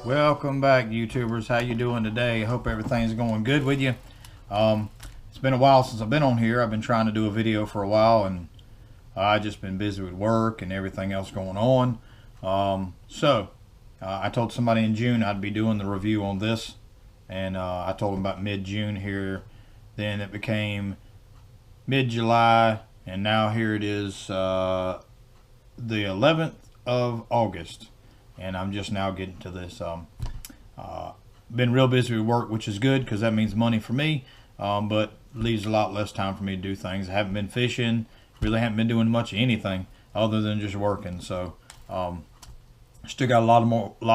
Welcome back, YouTubers. How you doing today? I hope everything's going good with you. It's been a while since I've been on here. I've been trying to do a video for a while, and I've just been busy with work and everything else going on. I told somebody in June I'd be doing the review on this, and I told them about mid-June here. Then it became mid-July, and now here it is the 11th of August. And I'm just now getting to this. Been real busy with work, which is good because that means money for me, but leaves a lot less time for me to do things. I haven't been fishing, really haven't been doing much of anything other than just working. So still got a lot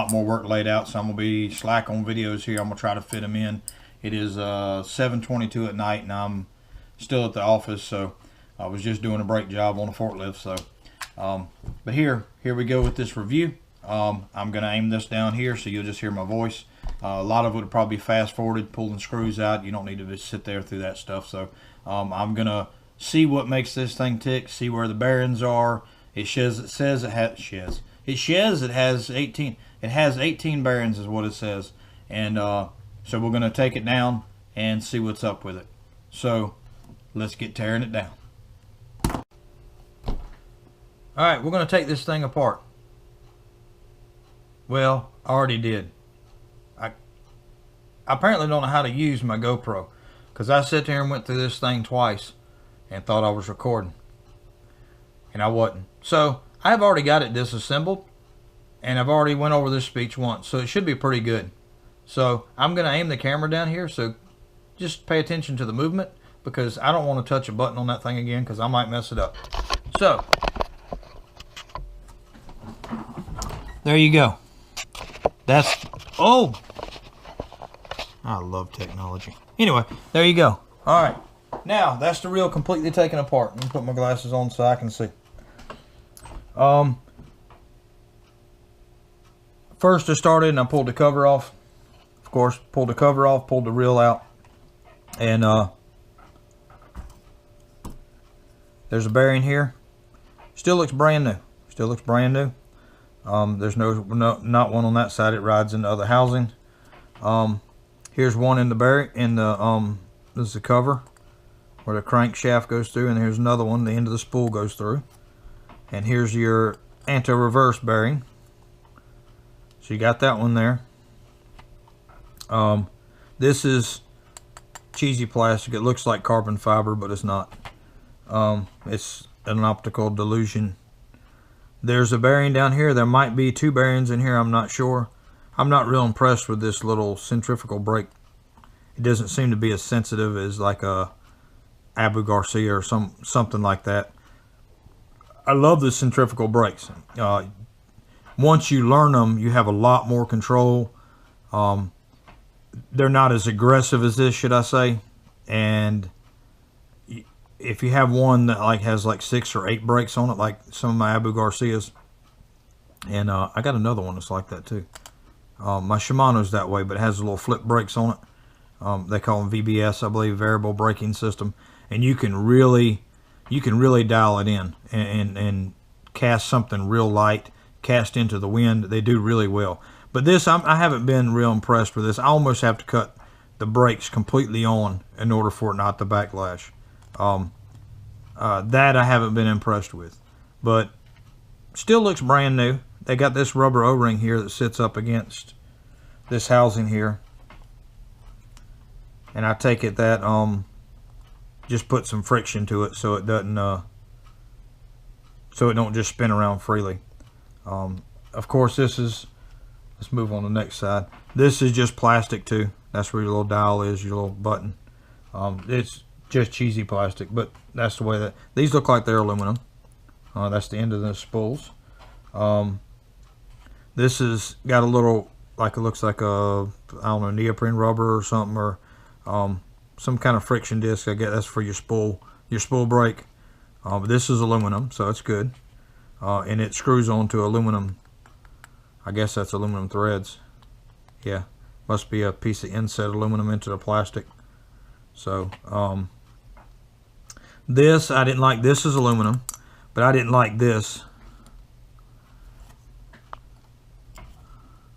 more work laid out, so I'm gonna be slack on videos here. I'm gonna try to fit them in. It is 7:22 at night, and I'm still at the office, so I was just doing a brake job on a forklift. So but here we go with this review. I'm going to aim this down here so you'll just hear my voice. A lot of it would probably be fast forwarded, pulling screws out. You don't need to just sit there through that stuff. So I'm going to see what makes this thing tick, see where the bearings are. It says it has 18. It has 18 bearings is what it says. And so we're going to take it down and see what's up with it. So let's get tearing it down. All right, we're going to take this thing apart. Well, I already did. I apparently don't know how to use my GoPro, because I sat there and went through this thing twice and thought I was recording, and I wasn't. So I've already got it disassembled, and I've already went over this speech once, so it should be pretty good. So I'm going to aim the camera down here, so just pay attention to the movement, because I don't want to touch a button on that thing again because I might mess it up. So there you go. Oh, I love technology. Anyway, there you go. All right, now that's the reel completely taken apart. Let me put my glasses on so I can see. First I started and I pulled the cover off. Of course, pulled the cover off, pulled the reel out, and there's a bearing here. Still looks brand new. Still looks brand new. There's not one on that side. It rides into other housing. Here's one in the this is the cover where the crankshaft goes through, and here's another one. The end of the spool goes through, and here's your anti-reverse bearing. So you got that one there. This is cheesy plastic. It looks like carbon fiber, but it's not. It's an optical delusion. There's a bearing down here. There might be two bearings in here. I'm not sure. I'm not real impressed with this little centrifugal brake. It doesn't seem to be as sensitive as like a Abu Garcia or something like that. I love the centrifugal brakes. Once you learn them, you have a lot more control. They're not as aggressive as this, should I say. And if you have one that has 6 or 8 brakes on it, like some of my Abu Garcias, and I got another one that's like that too. My Shimano's that way, but it has a little flip brakes on it. They call them VBS, I believe, variable braking system, and you can really dial it in and cast something real light, cast into the wind. They do really well. But this, I haven't been real impressed with this. I almost have to cut the brakes completely on in order for it not to backlash. That I haven't been impressed with, but still looks brand new. They got this rubber O-ring here that sits up against this housing here, and I take it that just put some friction to it so it doesn't so it don't just spin around freely. Of course, this is, let's move on to the next side. This is just plastic too. That's where your little dial is, your little button. It's just cheesy plastic, but that's the way that these look like they're aluminum. That's the end of the spools. This has got a little, it looks like a, I don't know, neoprene rubber or something, or some kind of friction disc. I guess that's for your spool brake. But this is aluminum, so it's good, and it screws onto aluminum. I guess that's aluminum threads. Yeah, must be a piece of inset aluminum into the plastic. So this, I didn't like. This is aluminum, but I didn't like this.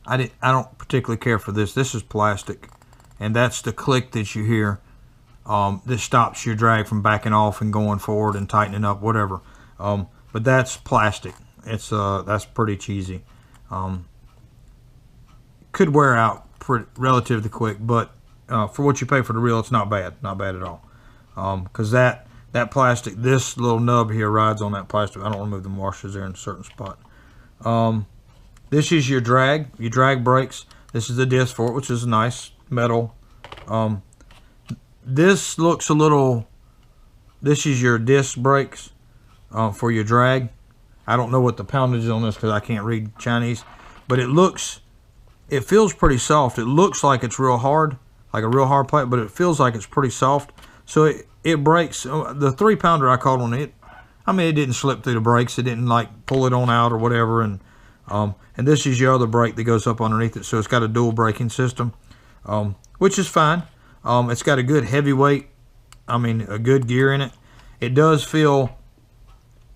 I don't particularly care for this. This is plastic, and that's the click that you hear. This stops your drag from backing off and going forward and tightening up, whatever. But that's plastic. It's that's pretty cheesy. Could wear out relatively quick, but for what you pay for the reel, it's not bad. Not bad at all. Because that plastic, this little nub here rides on that plastic. I don't remove the washers there in a certain spot. This is your drag brakes. This is the disc for it, which is nice metal. This looks a little. This is your disc brakes for your drag. I don't know what the poundage is on this because I can't read Chinese, but it feels pretty soft. It looks like it's real hard, like a real hard plate, but it feels like it's pretty soft. So it breaks. The 3-pounder I caught on it, I mean, it didn't slip through the brakes. It didn't like pull it on out or whatever. And this is your other brake that goes up underneath it. So it's got a dual braking system, which is fine. It's got a good heavyweight, a good gear in it. It does feel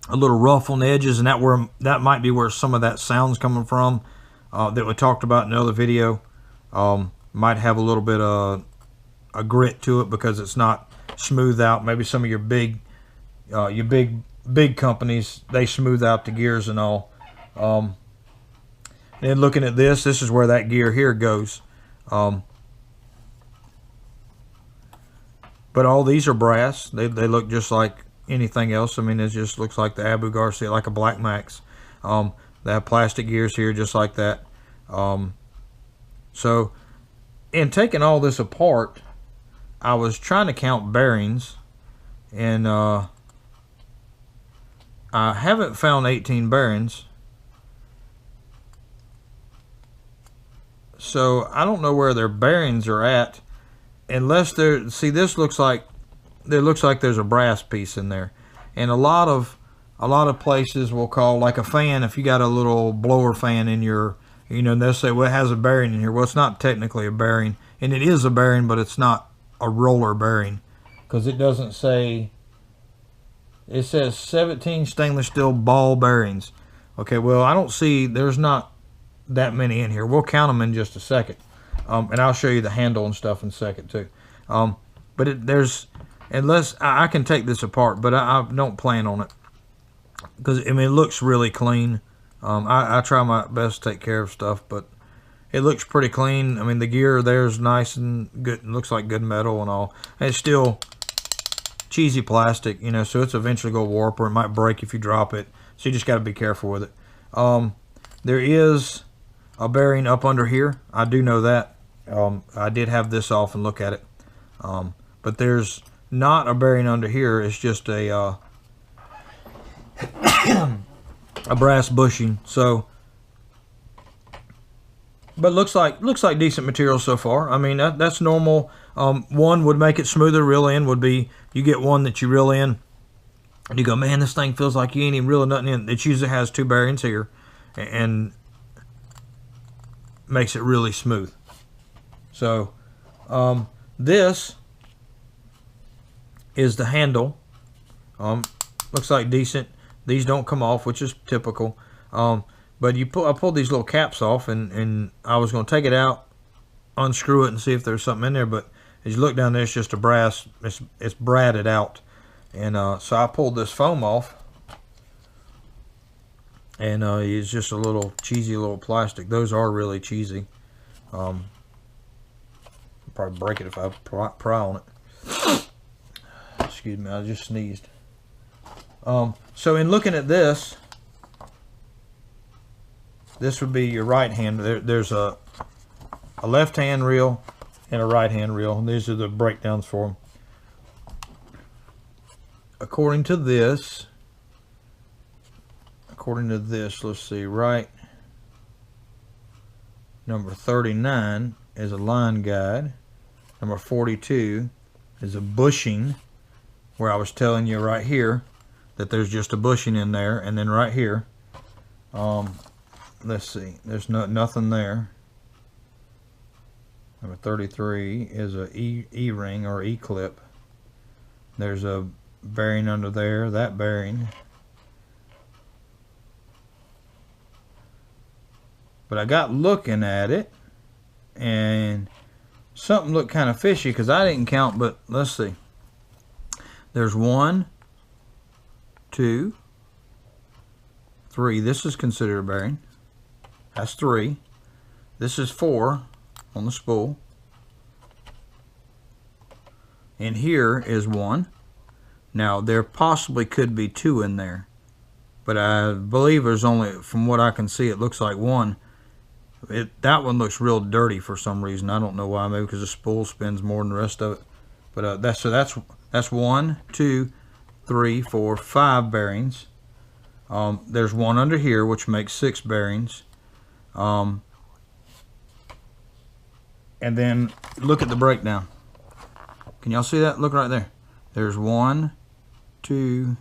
a little rough on the edges, and that might be where some of that sound's coming from that we talked about in another video. Might have a little bit of a grit to it because it's not smooth out. Maybe some of your big companies, they smooth out the gears and all. Then looking at this is where that gear here goes. But all these are brass. They look just like anything else. I mean, it just looks like the Abu Garcia, like a Black Max. They have plastic gears here just like that. So in taking all this apart, I was trying to count bearings, and I haven't found 18 bearings. So I don't know where their bearings are at, unless they're, see, this looks like there's a brass piece in there. And a lot of places will call, like a fan, if you got a little blower fan in your, they'll say, well, it has a bearing in here. Well, it's not technically a bearing, and it is a bearing, but it's not a roller bearing, because it doesn't say, it says 17 stainless steel ball bearings. Okay, well, I don't see, there's not that many in here. We'll count them in just a second, and I'll show you the handle and stuff in a second too. But there's, unless I can take this apart, but I don't plan on it, because it looks really clean. I try my best to take care of stuff, but it looks pretty clean. The gear there's nice and good. It looks like good metal and all. And it's still cheesy plastic, so it's eventually going to warp, or it might break if you drop it. So you just got to be careful with it. There is a bearing up under here. I do know that. I did have this off and look at it. But there's not a bearing under here. It's just a a brass bushing. So, but looks like decent material so far. That's normal. One would make it smoother. Reel in would be, you get one that you reel in and you go, man, this thing feels like you ain't even reeling nothing in. It usually has 2 bearings here and makes it really smooth. So this is the handle. Looks like decent. These don't come off, which is typical. But I pulled these little caps off, and I was going to take it out, unscrew it, and see if there's something in there. But as you look down there, it's just a brass. It's bradded out, and so I pulled this foam off, and it's just a little cheesy little plastic. Those are really cheesy. I'll probably break it if I pry on it. Excuse me, I just sneezed. So in looking at this would be your right hand. There's a left hand reel and a right hand reel, and these are the breakdowns for them. According to this, let's see, right number 39 is a line guide. Number 42 is a bushing, where I was telling you right here that there's just a bushing in there, and then right here, let's see, there's nothing there. Number 33 is a E-ring or E-clip. There's a bearing under there, that bearing. But I got looking at it, and something looked kind of fishy because I didn't count, but let's see. There's 1, 2, 3. This is considered a bearing. That's 3. This is 4 on the spool. And here is 1. Now, there possibly could be 2 in there, but I believe there's only, from what I can see, it looks like 1. That one looks real dirty for some reason. I don't know why. Maybe because the spool spins more than the rest of it. But that's 1, 2, 3, 4, 5 bearings. There's 1 under here, which makes 6 bearings. And then look at the breakdown. Can y'all see that? Look right there. There's 1, 2.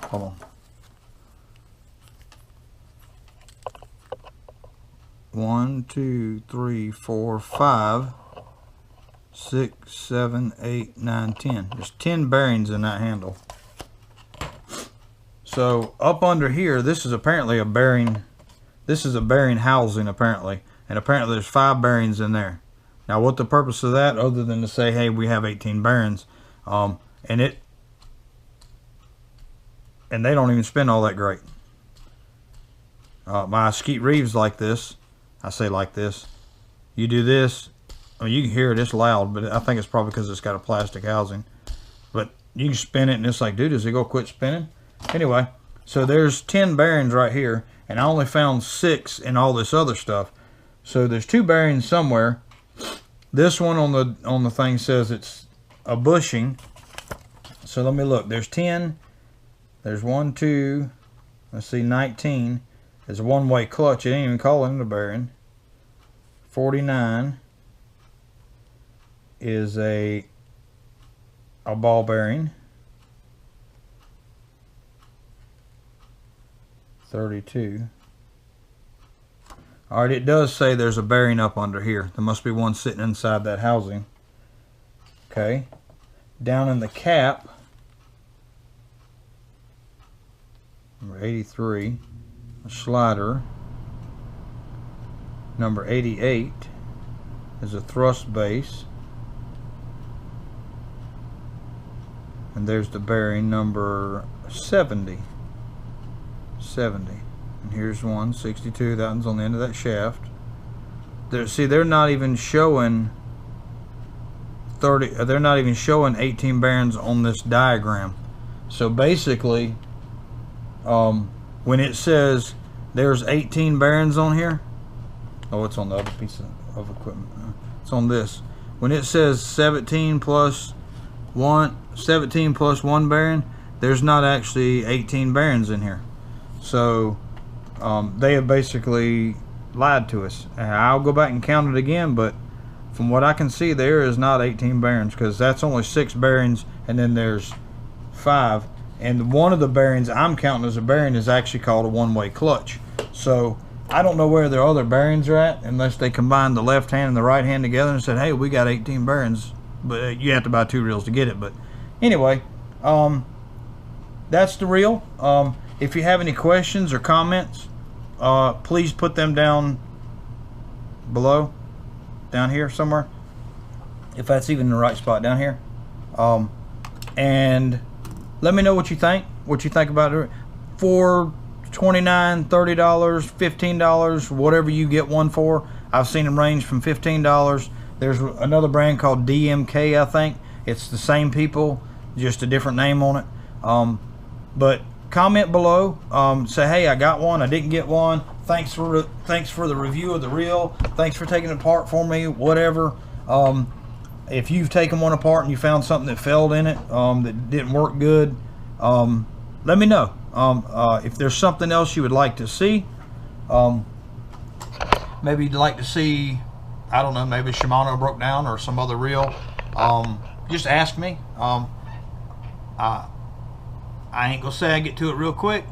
Hold on. 1, 2, 3, 4, 5, 6, 7, 8, 9, 10. There's 10 bearings in that handle. So up under here, this is apparently a bearing. This is a bearing housing apparently, and apparently there's 5 bearings in there. Now, what the purpose of that, other than to say, hey, we have 18 bearings, and they don't even spin all that great. My Skeet Reeves like this. I say like this. You do this. I mean, you can hear it. It's loud, but I think it's probably because it's got a plastic housing. But you can spin it, and it's like, dude, is it gonna quit spinning? Anyway, so there's 10 bearings right here, and I only found 6 in all this other stuff. So there's 2 bearings somewhere. This one on the thing says it's a bushing. So let me look. There's 10. There's 1, 2. Let's see, 19. It's a one-way clutch. It ain't even calling it a bearing. 49 is a ball bearing. 32. Alright, it does say there's a bearing up under here. There must be one sitting inside that housing. Okay. Down in the cap, number 83, a slider. Number 88 is a thrust base. And there's the bearing number 70. 70. And here's one, 62. That one's on the end of that shaft. See, they're not even showing 30. They're not even showing 18 bearings on this diagram. So basically, when it says there's 18 bearings on here, oh, it's on the other piece of equipment. It's on this. When it says 17 plus one bearing, there's not actually 18 bearings in here. So they have basically lied to us. I'll go back and count it again, but from what I can see, there is not 18 bearings, because that's only 6 bearings, and then there's 5. And one of the bearings I'm counting as a bearing is actually called a one-way clutch. So I don't know where their other bearings are at, unless they combined the left hand and the right hand together and said, hey, we got 18 bearings, but you have to buy 2 reels to get it. But anyway, that's the reel. If you have any questions or comments, please put them down below, down here somewhere, if that's even the right spot, down here. And let me know what you think about it. For $29, $30, $15, whatever you get one for. I've seen them range from $15. There's another brand called DMK, I think. It's the same people, just a different name on it. But comment below, say, hey, I got one, I didn't get one, thanks for the review of the reel, thanks for taking it apart for me, whatever. If you've taken one apart and you found something that failed in it, that didn't work good, let me know. If there's something else you would like to see, maybe you'd like to see, I don't know, maybe Shimano broke down or some other reel, just ask me. I ain't gonna say I get to it real quick,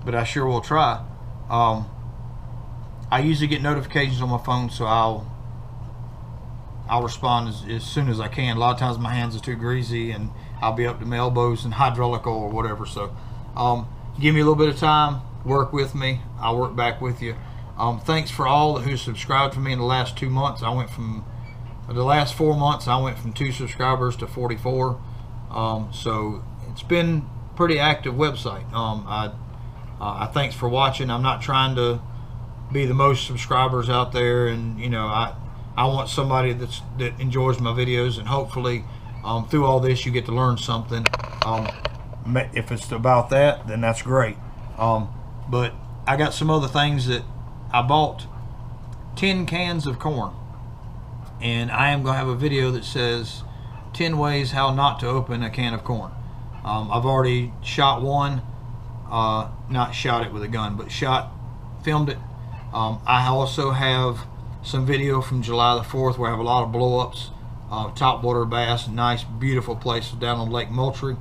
but I sure will try. I usually get notifications on my phone, so I'll respond as soon as I can. A lot of times my hands are too greasy and I'll be up to my elbows in hydraulic oil or whatever. So give me a little bit of time. work with me, I'll work back with you. Thanks for all who subscribed for me in the last 2 months. The last 4 months, I went from 2 subscribers to 44. So it's been pretty active website. I thanks for watching. I'm not trying to be the most subscribers out there, and you know, I want somebody that enjoys my videos, and hopefully through all this you get to learn something. If it's about that, then that's great. But I got some other things that I bought 10 cans of corn, and I am gonna have a video that says 10 ways how not to open a can of corn. I've already shot one, not shot it with a gun, but filmed it. I also have some video from July the 4th where I have a lot of blow-ups, topwater bass, nice beautiful place down on Lake Moultrie.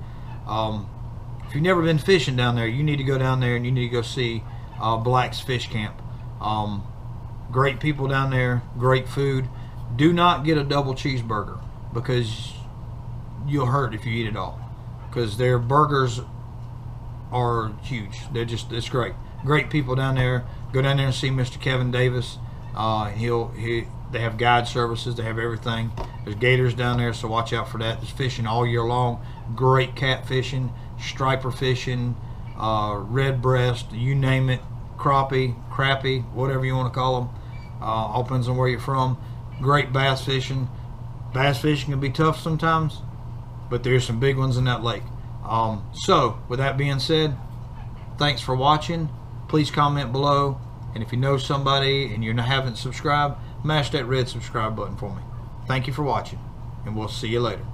If you've never been fishing down there, you need to go down there and you need to go see Black's Fish Camp. Great people down there, great food. Do not get a double cheeseburger because you'll hurt if you eat it all, because their burgers are huge. It's great. Great people down there. Go down there and see Mr. Kevin Davis. They have guide services. They have everything. There's gators down there, so watch out for that. There's fishing all year long. Great cat fishing, striper fishing, red breast, you name it, crappie, whatever you want to call them. All depends on where you're from. Great bass fishing. Bass fishing can be tough sometimes, but there's some big ones in that lake. So with that being said, thanks for watching. Please comment below, and if you know somebody and you haven't subscribed, mash that red subscribe button for me. Thank you for watching, and we'll see you later.